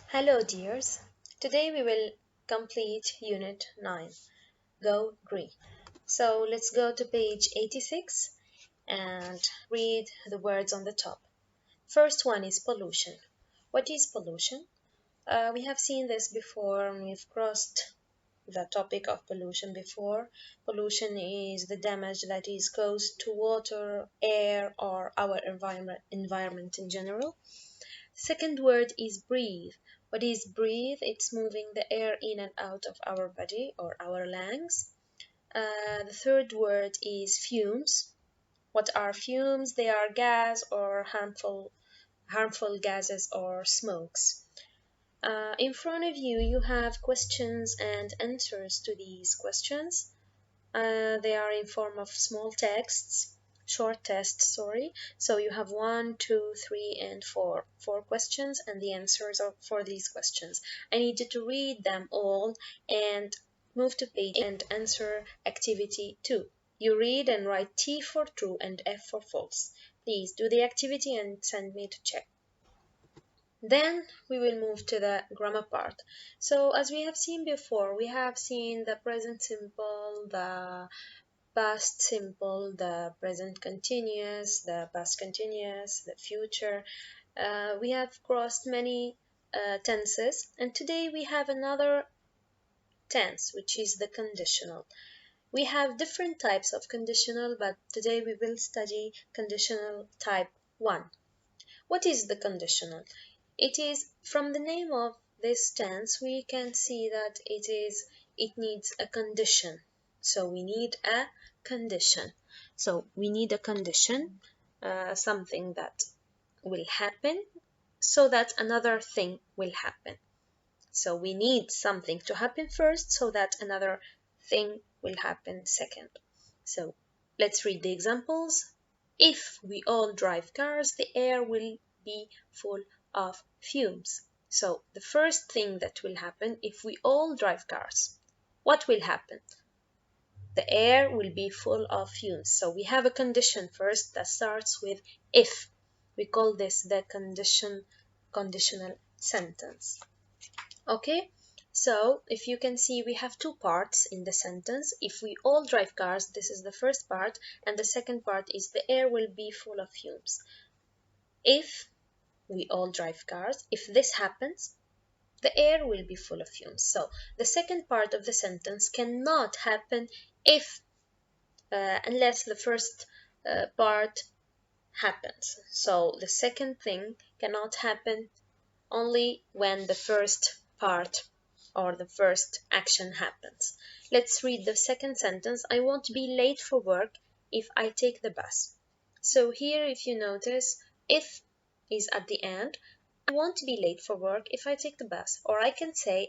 Hello dears, today we will complete Unit 9, Go Green. So let's go to page 86 and read the words on the top. First one is pollution. What is pollution? We have seen this before and we've crossed the topic of pollution before. Pollution is the damage that is caused to water, air, or our environment in general. Second word is breathe. What is breathe? It's moving the air in and out of our body or our lungs. The third word is fumes. What are fumes? They are gas or harmful gases or smokes. In front of you, you have questions and answers to these questions. They are in form of small texts. Short tests, sorry. So you have 1, 2, 3, and 4 questions and the answers for these questions. I need you to read them all and move to page and answer activity 2. You read and write T for true and F for false. Please do the activity and send me to check. Then we will move to the grammar part. So as we have seen before, we have seen the present simple, the past simple, the present continuous, the past continuous, the future. We have crossed many tenses, and today we have another tense, which is the conditional. We have different types of conditional, but today we will study conditional type 1. What is the conditional? It is, from the name of this tense, we can see that it needs a condition. So we need a condition. So we need a condition, something that will happen so that another thing will happen. So we need something to happen first so that another thing will happen second. So let's read the examples. If we all drive cars, the air will be full of fumes. So the first thing that will happen if we all drive cars, what will happen? The air will be full of fumes. So we have a condition first that starts with if. We call this the conditional sentence. Okay, so if you can see, we have two parts in the sentence. If we all drive cars, this is the first part, and the second part is the air will be full of fumes. If we all drive cars, if this happens, the air will be full of fumes. So the second part of the sentence cannot happen if unless the first part happens. So the second thing cannot happen only when the first part or the first action happens. Let's read the second sentence. I won't be late for work if I take the bus. So here, if you notice, if is at the end. I won't be late for work if I take the bus. Or I can say,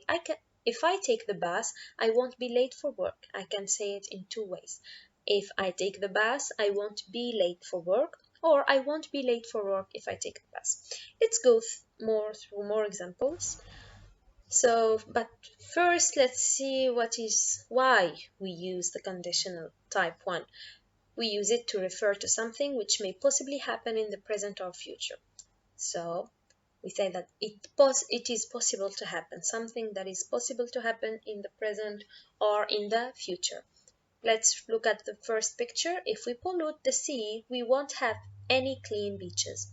if I take the bus, I won't be late for work. I can say it in two ways. If I take the bus, I won't be late for work, or I won't be late for work if I take the bus. Let's go through more examples. So, but first let's see why we use the conditional type 1. We use it to refer to something which may possibly happen in the present or future. So we say that it is possible to happen, something that is possible to happen in the present or in the future. Let's look at the first picture. If we pollute the sea, we won't have any clean beaches.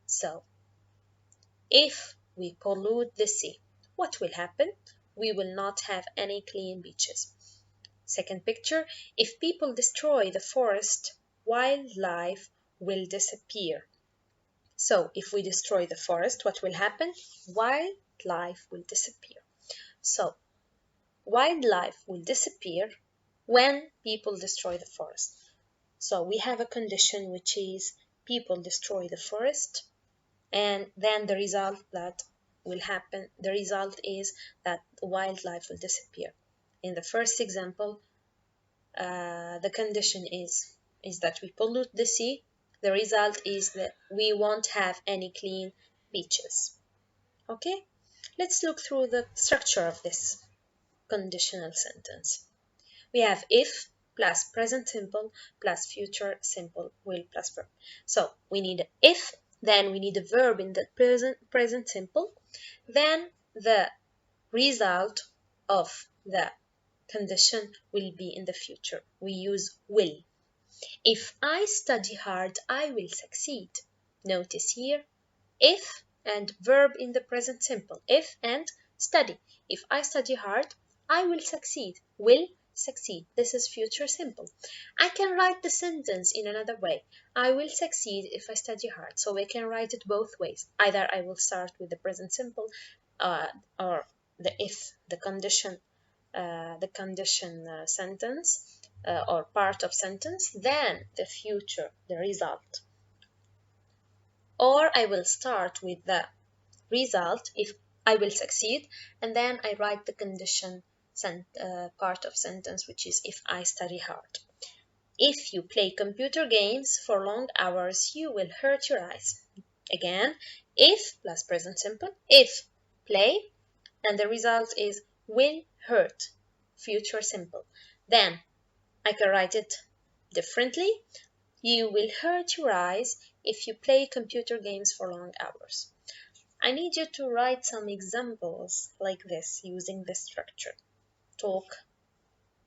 So, if we pollute the sea, what will happen? We will not have any clean beaches. Second picture, if people destroy the forest, wildlife will disappear. So, if we destroy the forest, what will happen? Wildlife will disappear. So, wildlife will disappear when people destroy the forest. So we have a condition which is people destroy the forest, and then the result that will happen, the result is that wildlife will disappear. In the first example, the condition is that we pollute the sea. The result is that we won't have any clean beaches. Okay, let's look through the structure of this conditional sentence. We have if plus present simple plus future simple will plus verb. So we need if, then we need a verb in the present simple, then the result of the condition will be in the future. We use will. If I study hard, I will succeed. Notice here, if and verb in the present simple. If and study. If I study hard, I will succeed. Will succeed. This is future simple. I can write the sentence in another way. I will succeed if I study hard. So we can write it both ways. Either I will start with the present simple or the if, the condition sentence or part of sentence, then the future, the result. Or I will start with the result, if I will succeed, and then I write the condition part of sentence, which is if I study hard. If you play computer games for long hours, you will hurt your eyes. Again, if plus present simple, if play, and the result is will hurt, future simple. Then I can write it differently. You will hurt your eyes if you play computer games for long hours. I need you to write some examples like this using this structure. Talk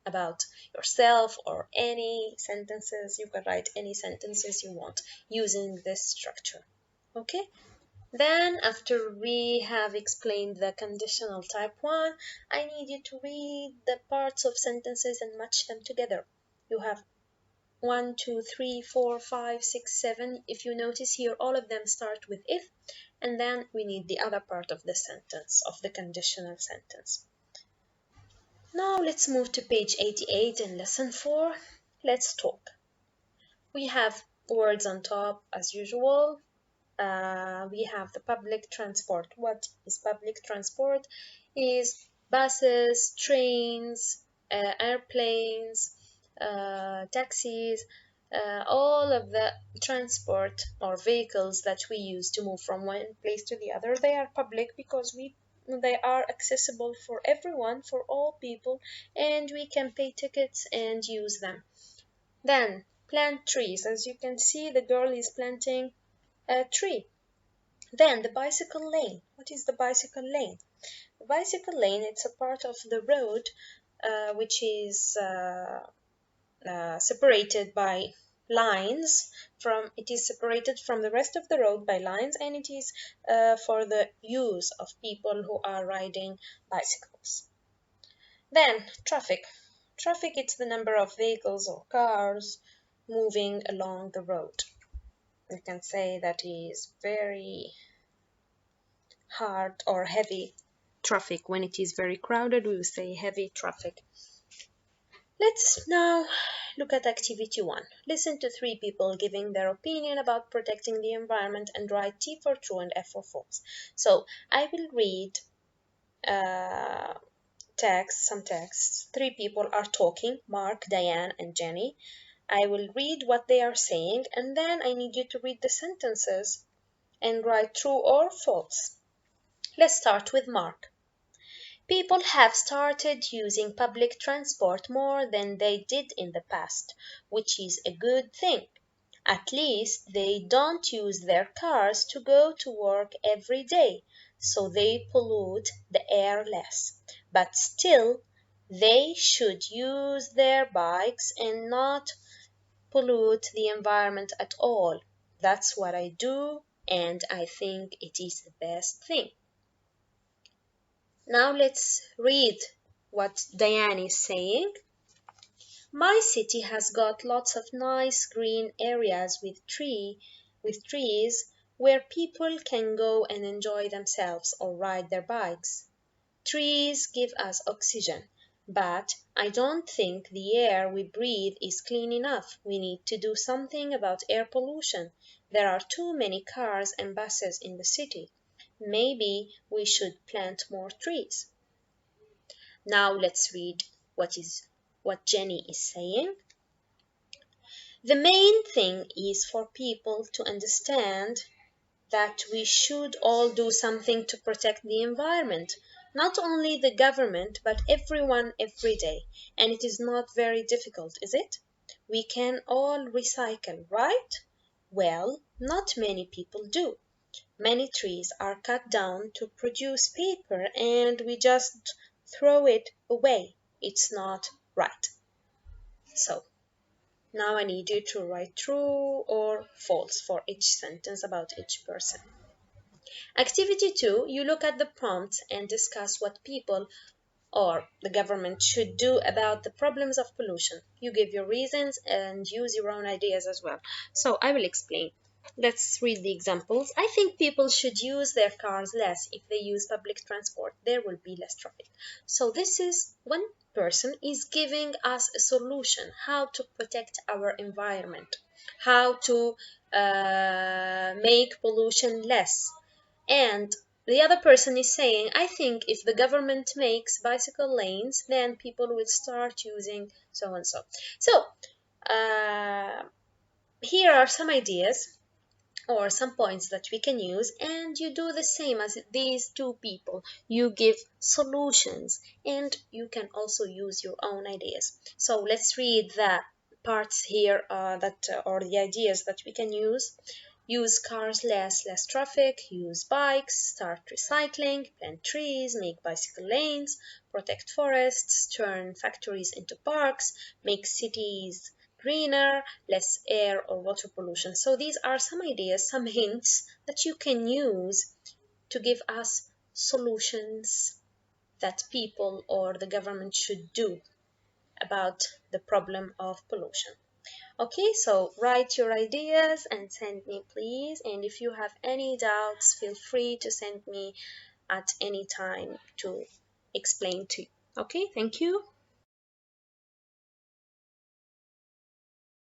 about yourself or any sentences. You can write any sentences you want using this structure. Okay? Then, after we have explained the conditional type 1, I need you to read the parts of sentences and match them together. You have 1, 2, 3, 4, 5, 6, 7. If you notice here, all of them start with if, and then we need the other part of the sentence, of the conditional sentence. Now let's move to page 88 in lesson 4. Let's talk. We have words on top as usual. We have the public transport. What is public transport? Is buses, trains, airplanes, taxis, all of the transport or vehicles that we use to move from one place to the other. They are public because they are accessible for everyone, for all people, and we can pay tickets and use them. Then plant trees. As you can see, the girl is planting a tree. Then the bicycle lane. What is the bicycle lane? The bicycle lane, it's a part of the road which is separated by lines. It is separated from the rest of the road by lines, and it is for the use of people who are riding bicycles. Then traffic. Traffic, it's the number of vehicles or cars moving along the road. You can say that is very hard or heavy traffic. When it is very crowded, we will say heavy traffic. Let's now look at activity 1. Listen to 3 people giving their opinion about protecting the environment and write T for true and F for false. So I will read some texts. 3 people are talking, Mark, Diane, and Jenny. I will read what they are saying, and then I need you to read the sentences and write true or false. Let's start with Mark. People have started using public transport more than they did in the past, which is a good thing. At least they don't use their cars to go to work every day, so they pollute the air less. But still, they should use their bikes and not pollute the environment at all. That's what I do, and I think it is the best thing. Now let's read what Diane is saying. My city has got lots of nice green areas with trees where people can go and enjoy themselves or ride their bikes. Trees give us oxygen, but I don't think the air we breathe is clean enough. We need to do something about air pollution. There are too many cars and buses in the city. Maybe we should plant more trees. Now let's read what Jenny is saying. The main thing is for people to understand that we should all do something to protect the environment. Not only the government, but everyone every day. And it is not very difficult, is it? We can all recycle, right? Well, not many people do. Many trees are cut down to produce paper and we just throw it away. It's not right. So now I need you to write true or false for each sentence about each person. Activity 2, you look at the prompt and discuss what people or the government should do about the problems of pollution. You give your reasons and use your own ideas as well. So I will explain. Let's read the examples. I think people should use their cars less. If they use public transport, there will be less traffic. So this is one person is giving us a solution how to protect our environment, how to make pollution less. And the other person is saying, I think if the government makes bicycle lanes, then people will start using so and so. So, here are some ideas or some points that we can use, and you do the same as these two people. You give solutions and you can also use your own ideas. So let's read the parts here or the ideas that we can use. Use cars less traffic, use bikes, start recycling, plant trees, make bicycle lanes, protect forests, turn factories into parks, make cities greener, less air or water pollution. So these are some ideas, some hints that you can use to give us solutions that people or the government should do about the problem of pollution. Okay, so write your ideas and send me please. And if you have any doubts, feel free to send me at any time to explain to you. Okay, thank you.